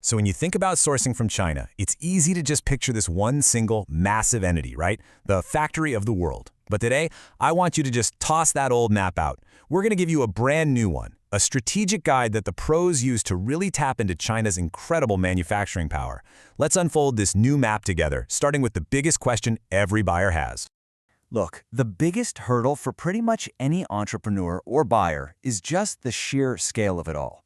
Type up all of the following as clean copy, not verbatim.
So when you think about sourcing from China, it's easy to just picture this one single, massive entity, right? The factory of the world. But today, I want you to just toss that old map out. We're going to give you a brand new one, a strategic guide that the pros use to really tap into China's incredible manufacturing power. Let's unfold this new map together, starting with the biggest question every buyer has. Look, the biggest hurdle for pretty much any entrepreneur or buyer is just the sheer scale of it all.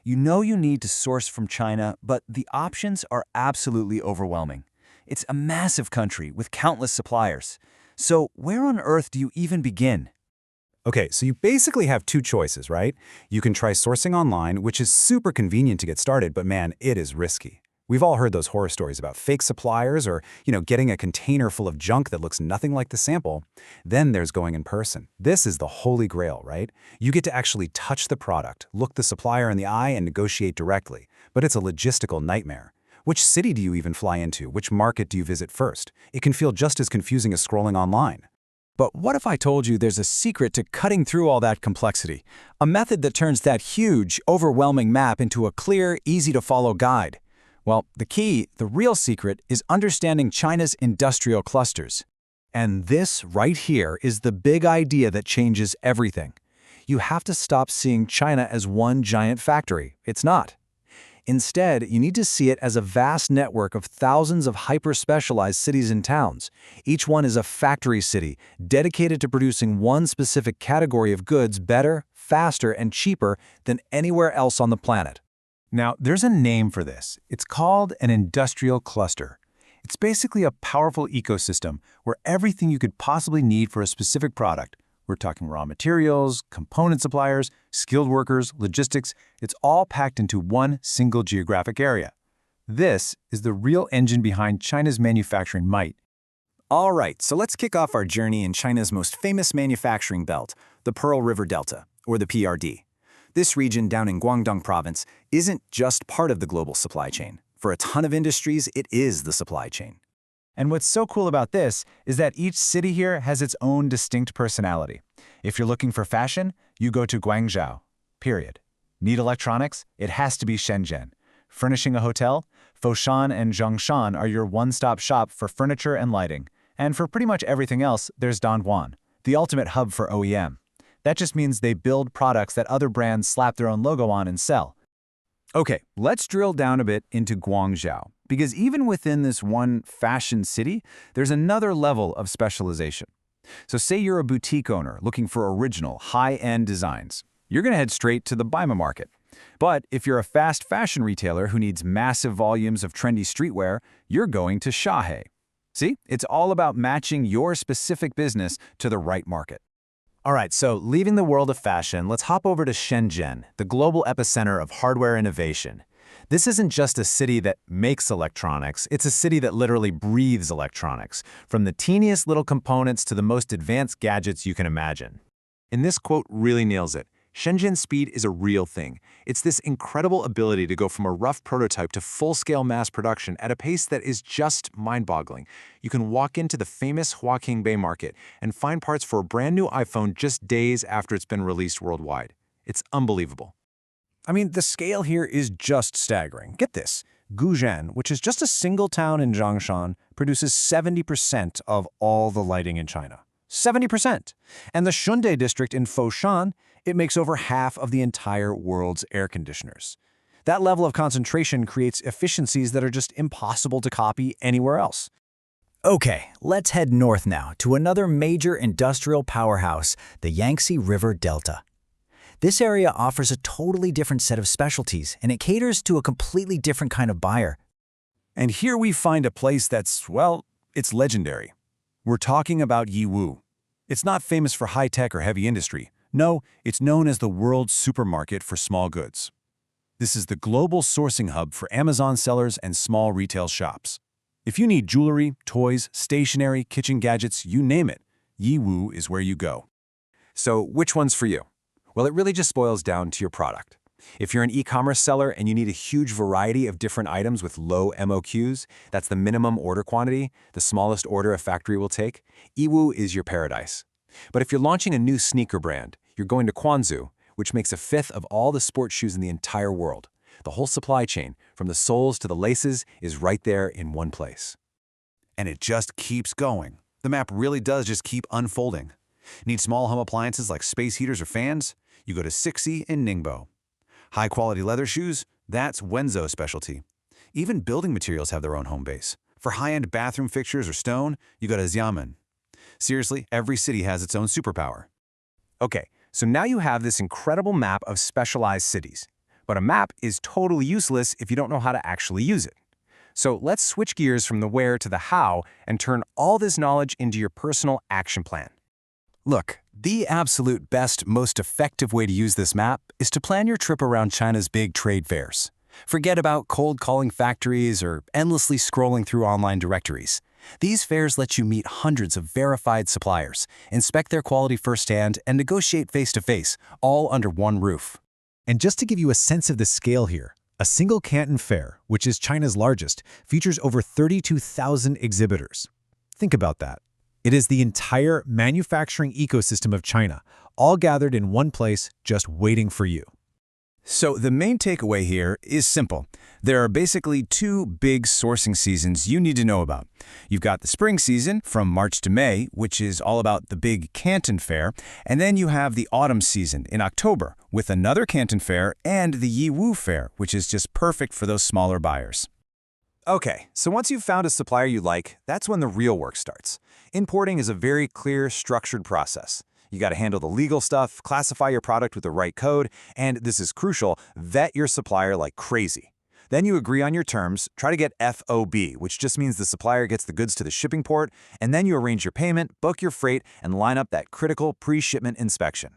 You know you need to source from China, but the options are absolutely overwhelming. It's a massive country with countless suppliers. So where on earth do you even begin? Okay, so you basically have two choices, right? You can try sourcing online, which is super convenient to get started, but man, it is risky. We've all heard those horror stories about fake suppliers or, getting a container full of junk that looks nothing like the sample. Then there's going in person. This is the holy grail, right? You get to actually touch the product, look the supplier in the eye, and negotiate directly. But it's a logistical nightmare. Which city do you even fly into? Which market do you visit first? It can feel just as confusing as scrolling online. But what if I told you there's a secret to cutting through all that complexity? A method that turns that huge, overwhelming map into a clear, easy-to-follow guide. Well, the real secret, is understanding China's industrial clusters. And this right here is the big idea that changes everything. You have to stop seeing China as one giant factory. It's not. Instead, you need to see it as a vast network of thousands of hyper-specialized cities and towns. Each one is a factory city, dedicated to producing one specific category of goods better, faster, and cheaper than anywhere else on the planet. Now, there's a name for this. It's called an industrial cluster. It's basically a powerful ecosystem where everything you could possibly need for a specific product, we're talking raw materials, component suppliers, skilled workers, logistics, it's all packed into one single geographic area. This is the real engine behind China's manufacturing might. All right, so let's kick off our journey in China's most famous manufacturing belt, the Pearl River Delta, or the PRD. This region down in Guangdong province isn't just part of the global supply chain. For a ton of industries, it is the supply chain. And what's so cool about this is that each city here has its own distinct personality. If you're looking for fashion, you go to Guangzhou, period. Need electronics? It has to be Shenzhen. Furnishing a hotel? Foshan and Zhongshan are your one-stop shop for furniture and lighting. And for pretty much everything else, there's Dongguan, the ultimate hub for OEM. That just means they build products that other brands slap their own logo on and sell. Okay, let's drill down a bit into Guangzhou, because even within this one fashion city, there's another level of specialization. So say you're a boutique owner looking for original, high-end designs. You're going to head straight to the Baima market. But if you're a fast fashion retailer who needs massive volumes of trendy streetwear, you're going to Shahe. See, it's all about matching your specific business to the right market. All right, so leaving the world of fashion, let's hop over to Shenzhen, the global epicenter of hardware innovation. This isn't just a city that makes electronics, it's a city that literally breathes electronics, from the teeniest little components to the most advanced gadgets you can imagine. And this quote really nails it. Shenzhen's speed is a real thing. It's this incredible ability to go from a rough prototype to full-scale mass production at a pace that is just mind-boggling. You can walk into the famous Huaqing Bay market and find parts for a brand new iPhone just days after it's been released worldwide. It's unbelievable. I mean, the scale here is just staggering. Get this. Guzheng, which is just a single town in Zhongshan, produces 70% of all the lighting in China. 70%! And the Shunde district in Foshan, it makes over half of the entire world's air conditioners. That level of concentration creates efficiencies that are just impossible to copy anywhere else. Okay, let's head north now to another major industrial powerhouse, the Yangtze River Delta. This area offers a totally different set of specialties, and it caters to a completely different kind of buyer. And here we find a place that's, well, it's legendary. We're talking about Yiwu. It's not famous for high-tech or heavy industry. No, it's known as the world's supermarket for small goods. This is the global sourcing hub for Amazon sellers and small retail shops. If you need jewelry, toys, stationery, kitchen gadgets, you name it, Yiwu is where you go. So which one's for you? Well, it really just boils down to your product. If you're an e-commerce seller and you need a huge variety of different items with low MOQs, that's the minimum order quantity, the smallest order a factory will take, Yiwu is your paradise. But if you're launching a new sneaker brand, you're going to Quanzhou, which makes a fifth of all the sports shoes in the entire world. The whole supply chain, from the soles to the laces, is right there in one place. And it just keeps going. The map really does just keep unfolding. Need small home appliances like space heaters or fans? You go to 6E in Ningbo. High-quality leather shoes? That's Wenzo's specialty. Even building materials have their own home base. For high-end bathroom fixtures or stone, you go to Xiamen. Seriously, every city has its own superpower. Okay, so now you have this incredible map of specialized cities. But a map is totally useless if you don't know how to actually use it. So let's switch gears from the where to the how and turn all this knowledge into your personal action plan. Look, the absolute best, most effective way to use this map is to plan your trip around China's big trade fairs. Forget about cold calling factories or endlessly scrolling through online directories. These fairs let you meet hundreds of verified suppliers, inspect their quality firsthand, and negotiate face-to-face, all under one roof. And just to give you a sense of the scale here, a single Canton Fair, which is China's largest, features over 32,000 exhibitors. Think about that. It is the entire manufacturing ecosystem of China, all gathered in one place, just waiting for you. So the main takeaway here is simple. There are basically two big sourcing seasons you need to know about. You've got the spring season from March to May, which is all about the big Canton Fair, and then you have the autumn season in October with another Canton Fair and the Yiwu Fair, which is just perfect for those smaller buyers. Okay, so once you've found a supplier you like, that's when the real work starts. Importing is a very clear, structured process. You got to handle the legal stuff, classify your product with the right code, and this is crucial, vet your supplier like crazy. Then you agree on your terms, try to get FOB, which just means the supplier gets the goods to the shipping port, and then you arrange your payment, book your freight, and line up that critical pre-shipment inspection.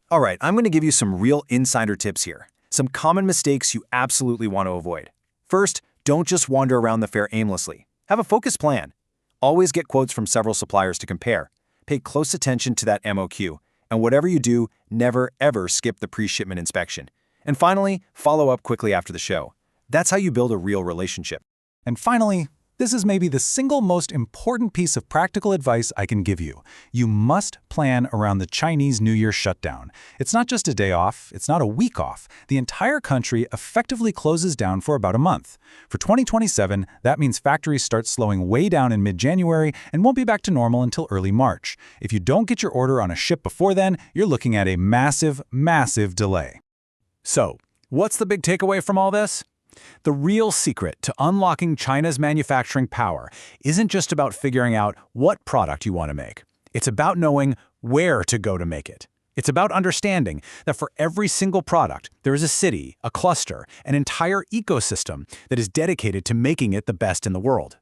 All right, I'm going to give you some real insider tips here. Some common mistakes you absolutely want to avoid. First, don't just wander around the fair aimlessly. Have a focused plan. Always get quotes from several suppliers to compare. Pay close attention to that MOQ, and whatever you do, never ever skip the pre-shipment inspection. And finally, follow up quickly after the show. That's how you build a real relationship. And finally, this is maybe the single most important piece of practical advice I can give you. You must plan around the Chinese New Year shutdown. It's not just a day off, it's not a week off. The entire country effectively closes down for about a month. For 2027, that means factories start slowing way down in mid-January and won't be back to normal until early March. If you don't get your order on a ship before then, you're looking at a massive, massive delay. So, what's the big takeaway from all this? The real secret to unlocking China's manufacturing power isn't just about figuring out what product you want to make. It's about knowing where to go to make it. It's about understanding that for every single product, there is a city, a cluster, an entire ecosystem that is dedicated to making it the best in the world.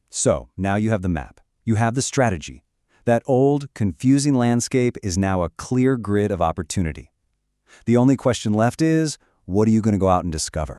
So, now you have the map. You have the strategy. That old, confusing landscape is now a clear grid of opportunity. The only question left is, what are you going to go out and discover?